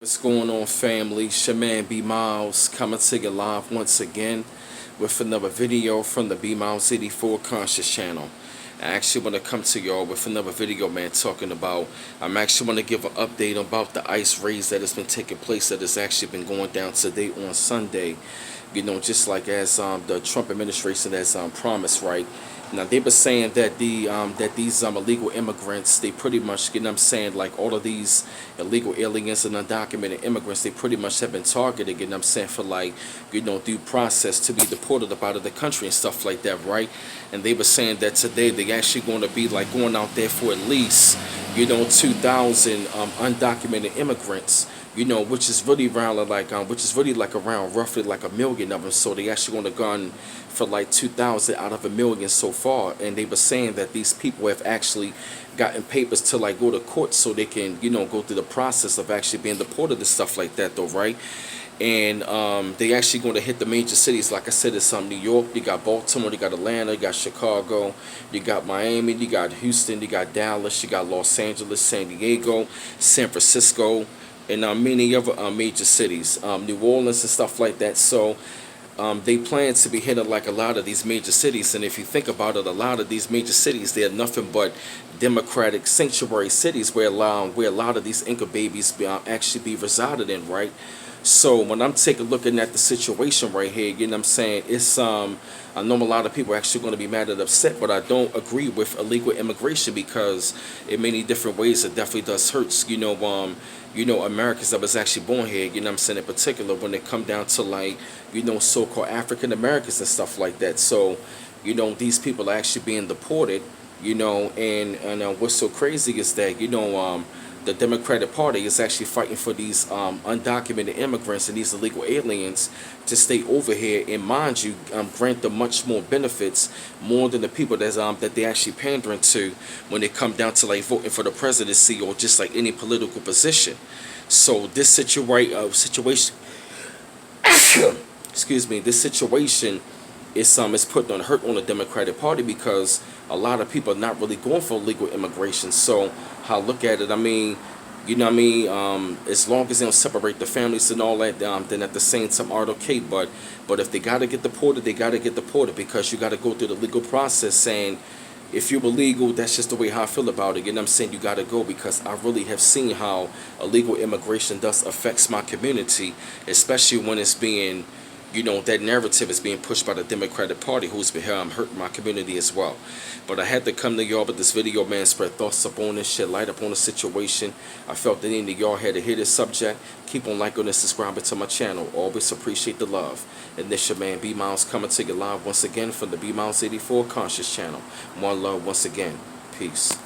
What's going on, family? It's your man B Miles coming to you live once again with another video from the B Miles 84 Conscious channel. I actually want to come to y'all with another video, man, talking about, I'm actually want to give an update about the ICE raids that has been taking place, that has actually been going down today on Sunday. You know, just like as the Trump administration has promised, right? Now they were saying that these illegal immigrants, they pretty much, you know what I'm saying, like all of these illegal aliens and undocumented immigrants, they pretty much have been targeted, you know what I'm saying, for like, you know, due process to be deported up out of the country and stuff like that, right? And they were saying that today they actually going to be like going out there for at least, you know, 2,000 undocumented immigrants, you know, which is really around like around roughly like 1 million of them. So they actually going to gun for like 2,000 out of 1 million so far. And they were saying that these people have actually gotten papers to like go to court so they can, you know, go through the process of actually being deported and stuff like that, though, right? And they actually going to hit the major cities. Like I said, it's New York, you got Baltimore, you got Atlanta, you got Chicago, you got Miami, you got Houston, you got Dallas, you got Los Angeles, San Diego, San Francisco, and many other major cities, New Orleans and stuff like that. So they plan to be hitting like a lot of these major cities. And if you think about it, a lot of these major cities, they're nothing but democratic sanctuary cities where a lot of these Inca babies actually be resided in, right? So when I'm taking looking at the situation right here, you know what I'm saying, it's I know a lot of people are actually going to be mad and upset, but I don't agree with illegal immigration because in many different ways it definitely does hurt, you know, Americans that was actually born here, you know what I'm saying, in particular when it come down to like, you know, so-called African Americans and stuff like that. So, you know, these people are actually being deported, you know, and what's so crazy is that, you know, the Democratic Party is actually fighting for these undocumented immigrants and these illegal aliens to stay over here and, mind you, grant them much more benefits, more than the people that they actually pandering to when they come down to like voting for the presidency or just like any political position. So this situation, excuse me, this situation is putting on hurt on the Democratic Party because a lot of people are not really going for legal immigration. So how I look at it, I mean, you know what I mean, as long as they don't separate the families and all that, then at the same time, art okay. But if they got to get deported, they got to get deported because you got to go through the legal process saying, if you're illegal, that's just the way how I feel about it. You know what I'm saying? You got to go because I really have seen how illegal immigration does affects my community, especially when it's being, you know, that narrative is being pushed by the Democratic Party, who's been hurting my community as well. But I had to come to y'all with this video, man, spread thoughts up on this shit, light up on the situation. I felt that any of y'all had to hear this subject. Keep on liking and subscribing to my channel. Always appreciate the love. And this your man B Miles coming to you live once again from the B Miles 84 Conscious channel. One love once again. Peace.